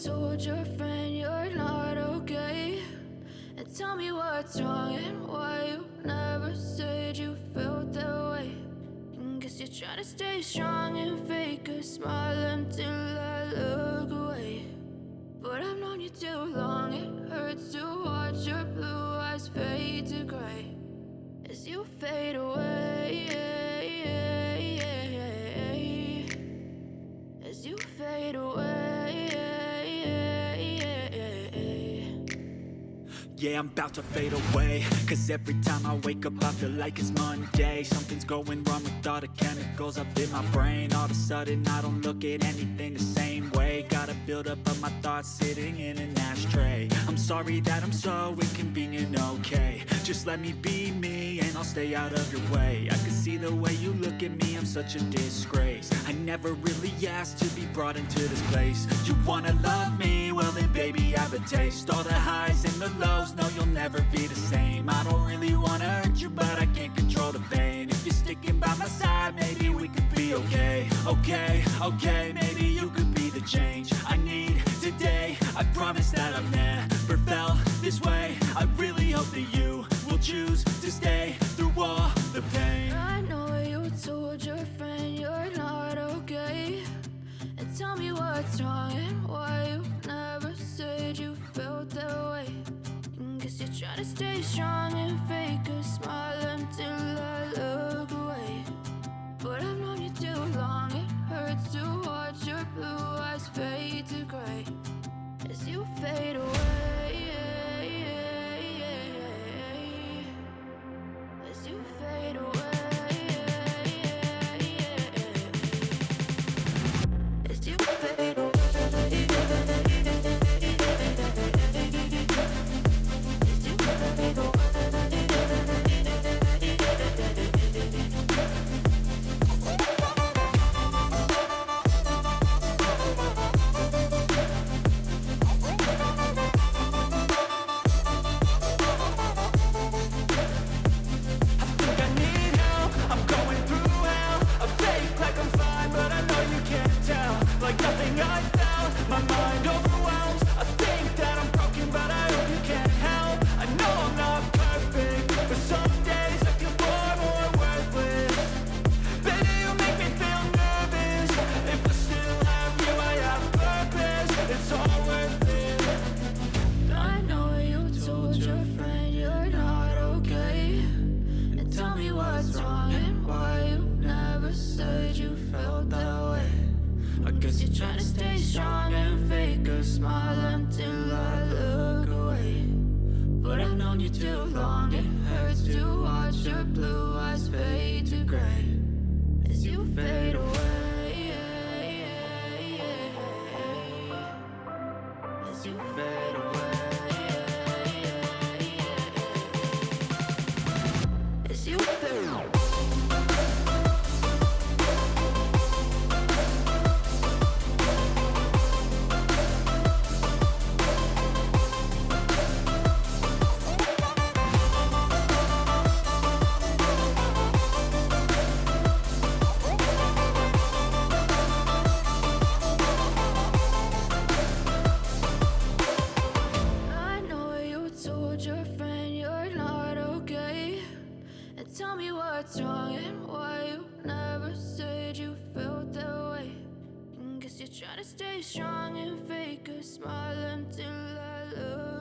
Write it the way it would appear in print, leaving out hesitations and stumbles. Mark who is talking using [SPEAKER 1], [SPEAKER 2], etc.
[SPEAKER 1] told your friend you're not okay, and tell me what's wrong and why you never said you felt that way. And guess you're trying to stay strong and fake a smile until I look away. But I've known you too long, it hurts to watch your blue eyes fade to gray as you fade away, as you fade away.
[SPEAKER 2] Yeah, I'm about to fade away, cause every time I wake up I feel like it's Monday. Something's going wrong with all the chemicals up in my brain. All of a sudden I don't look at anything the same way. Got a buildup of my thoughts sitting in an ashtray. I'm sorry that I'm so inconvenient, okay. Just let me be me and I'll stay out of your way. I can see the way you look at me, I'm such a disgrace. I never really asked to be brought into this place. You wanna love me? Well then baby I have a taste. All the highs and the lows, no you'll never be the same. I don't really wanna hurt you but I can't control the pain. If you're sticking by my side maybe we could be okay. Okay, maybe you could be the change I need today. I promise that I've never felt this way. I really hope that you will choose to stay through all the pain.
[SPEAKER 1] I know you told your friend you're not okay, and tell me what's wrong and why you never said you felt that way. And guess you're trying to stay strong and fake a smile until I look away. But I've known you too long, it hurts to watch your blue eyes fade to gray as you fade away, as you fade away, as you what's wrong and why you never said you felt that way. I guess you're trying to stay strong and fake a smile until I look away. But I've known you too long, it hurts to watch your blue eyes fade to gray as you fade away. As you fade away. As you fade away. Tell me what's wrong and why you never said you felt that way. Guess you're trying to stay strong and fake a smile until I look